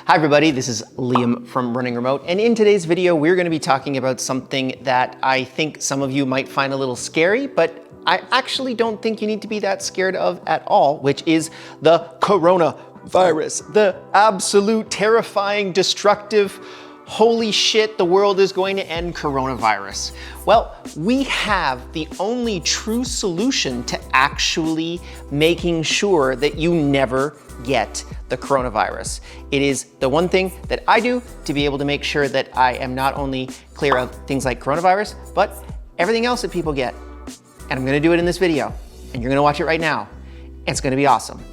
Hi everybody, this is Liam from Running Remote, and in today's video we're going to be talking about something that I think some of you might find a little scary, but I actually don't think you need to be that scared of at all, which is the coronavirus, the absolute terrifying, destructive, holy shit, the world is going to end coronavirus. Well, we have the only true solution to actually making sure that you never get the coronavirus. It is the one thing that I do to be able to make sure that I am not only clear of things like coronavirus, but everything else that people get. And I'm gonna do it in this video, and you're gonna watch it right now. It's gonna be awesome.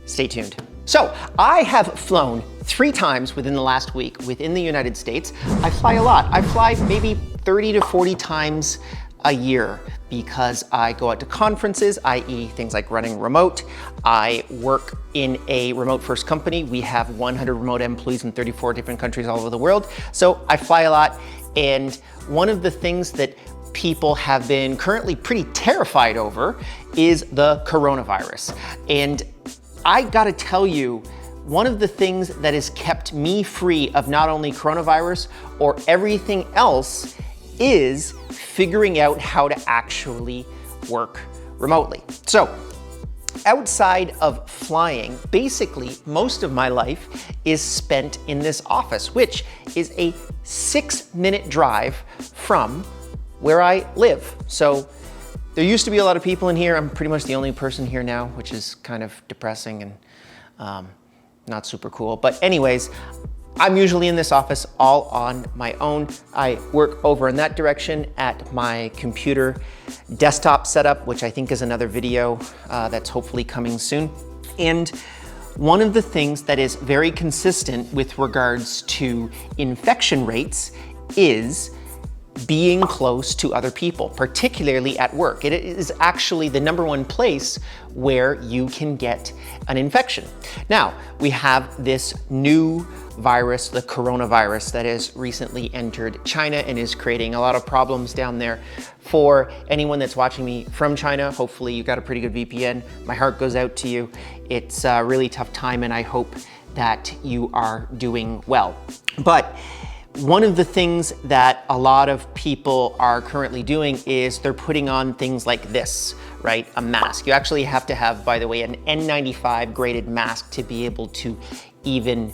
Stay tuned. So, I have flown 3 times within the last week within the United States. I fly a lot. I fly maybe 30 to 40 times a year because I go out to conferences, i.e. things like Running Remote. I work in a remote first company. We have 100 remote employees in 34 different countries all over the world. So I fly a lot, and one of the things that people have been currently pretty terrified over is the coronavirus. And I gotta tell you, one of the things that has kept me free of not only coronavirus or everything else is figuring out how to actually work remotely. So, outside of flying, basically most of my life is spent in this office, which is a 6-minute drive from where I live. So there used to be a lot of people in here. I'm pretty much the only person here now, which is kind of depressing and not super cool. But anyways, I'm usually in this office all on my own. I work over in that direction at my computer desktop setup, which I think is another video that's hopefully coming soon. And one of the things that is very consistent with regards to infection rates is being close to other people, particularly at work. It is actually the #1 place where you can get an infection. Now, we have this new virus, the coronavirus, that has recently entered China and is creating a lot of problems down there. For anyone that's watching me from China, hopefully you got a pretty good VPN. My heart goes out to you. It's a really tough time, and I hope that you are doing well. But one of the things that a lot of people are currently doing is they're putting on things like this, right? A mask. You actually have to have, by the way, an N95 graded mask to be able to even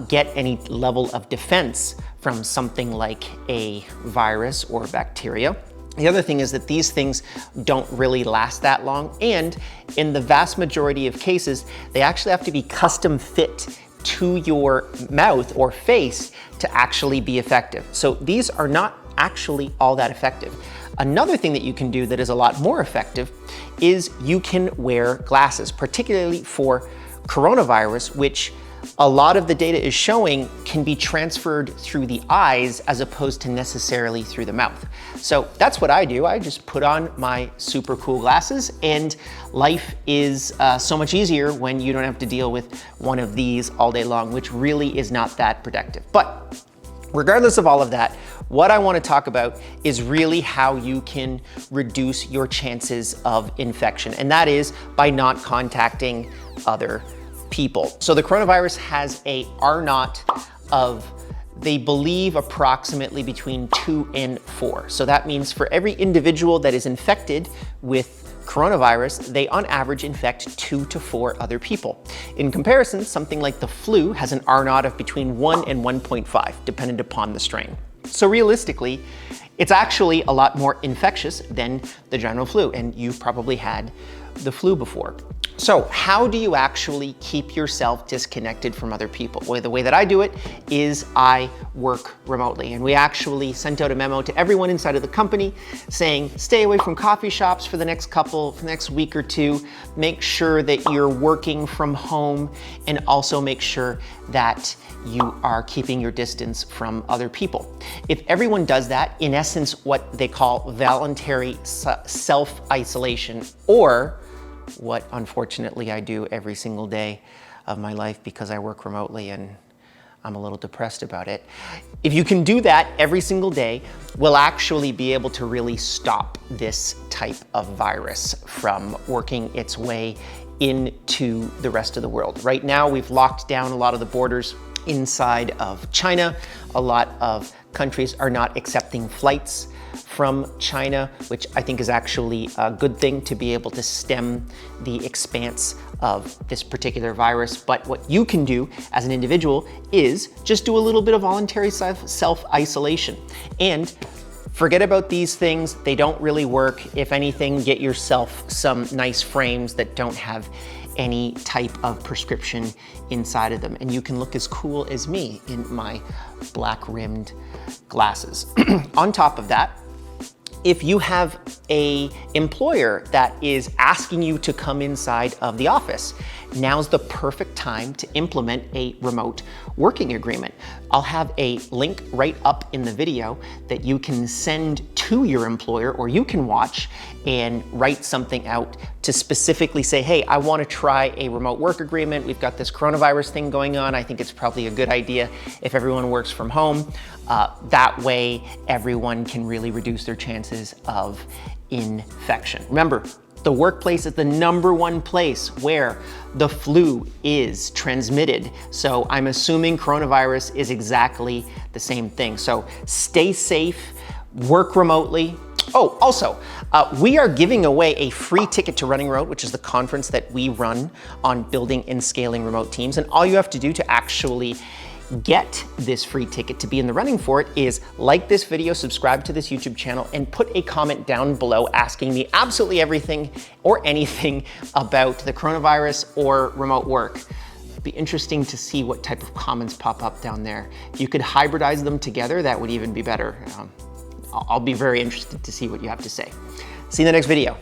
get any level of defense from something like a virus or bacteria. The other thing is that these things don't really last that long, and in the vast majority of cases, they actually have to be custom fit to your mouth or face to actually be effective. So these are not actually all that effective. Another thing that you can do that is a lot more effective is you can wear glasses, particularly for coronavirus, which a lot of the data is showing can be transferred through the eyes as opposed to necessarily through the mouth. So that's what I do. I just put on my super cool glasses, and life is so much easier when you don't have to deal with one of these all day long, which really is not that productive. But regardless of all of that, what I want to talk about is really how you can reduce your chances of infection, and that is by not contacting other people. So the coronavirus has a R0 of, they believe, approximately between 2 and 4. So that means for every individual that is infected with coronavirus, they on average infect 2 to 4 other people. In comparison, something like the flu has an R0 of between 1 and 1.5, dependent upon the strain. So realistically, it's actually a lot more infectious than the general flu, and you've probably had the flu before. So how do you actually keep yourself disconnected from other people? Well, the way that I do it is I work remotely, and we actually sent out a memo to everyone inside of the company saying, stay away from coffee shops for the next week or 2, make sure that you're working from home, and also make sure that you are keeping your distance from other people. If everyone does that, in essence, what they call voluntary self-isolation, or what unfortunately I do every single day of my life because I work remotely and I'm a little depressed about it. If you can do that every single day, we'll actually be able to really stop this type of virus from working its way into the rest of the world. Right now, we've locked down a lot of the borders inside of China. A lot of countries are not accepting flights from China, which I think is actually a good thing to be able to stem the expanse of this particular virus. But what you can do as an individual is just do a little bit of voluntary self-isolation. And forget about these things, they don't really work. If anything, get yourself some nice frames that don't have any type of prescription inside of them. And you can look as cool as me in my black rimmed glasses. On top of that, if you have an employer that is asking you to come inside of the office, now's the perfect time to implement a remote working agreement. I'll have a link right up in the video that you can send to your employer, or you can watch and write something out to specifically say, hey, I want to try a remote work agreement. We've got this coronavirus thing going on. I think it's probably a good idea if everyone works from home. That way, everyone can really reduce their chances of infection. Remember, the workplace is the #1 place where the flu is transmitted. So I'm assuming coronavirus is exactly the same thing. So stay safe, work remotely. Oh, also, we are giving away a free ticket to Running Remote, which is the conference that we run on building and scaling remote teams. And all you have to do to actually get this free ticket to be in the running for it is like this video, subscribe to this YouTube channel, and put a comment down below asking me absolutely everything or anything about the coronavirus or remote work. It'd be interesting to see what type of comments pop up down there. If you could hybridize them together, that would even be better. I'll be very interested to see what you have to say. See you in the next video.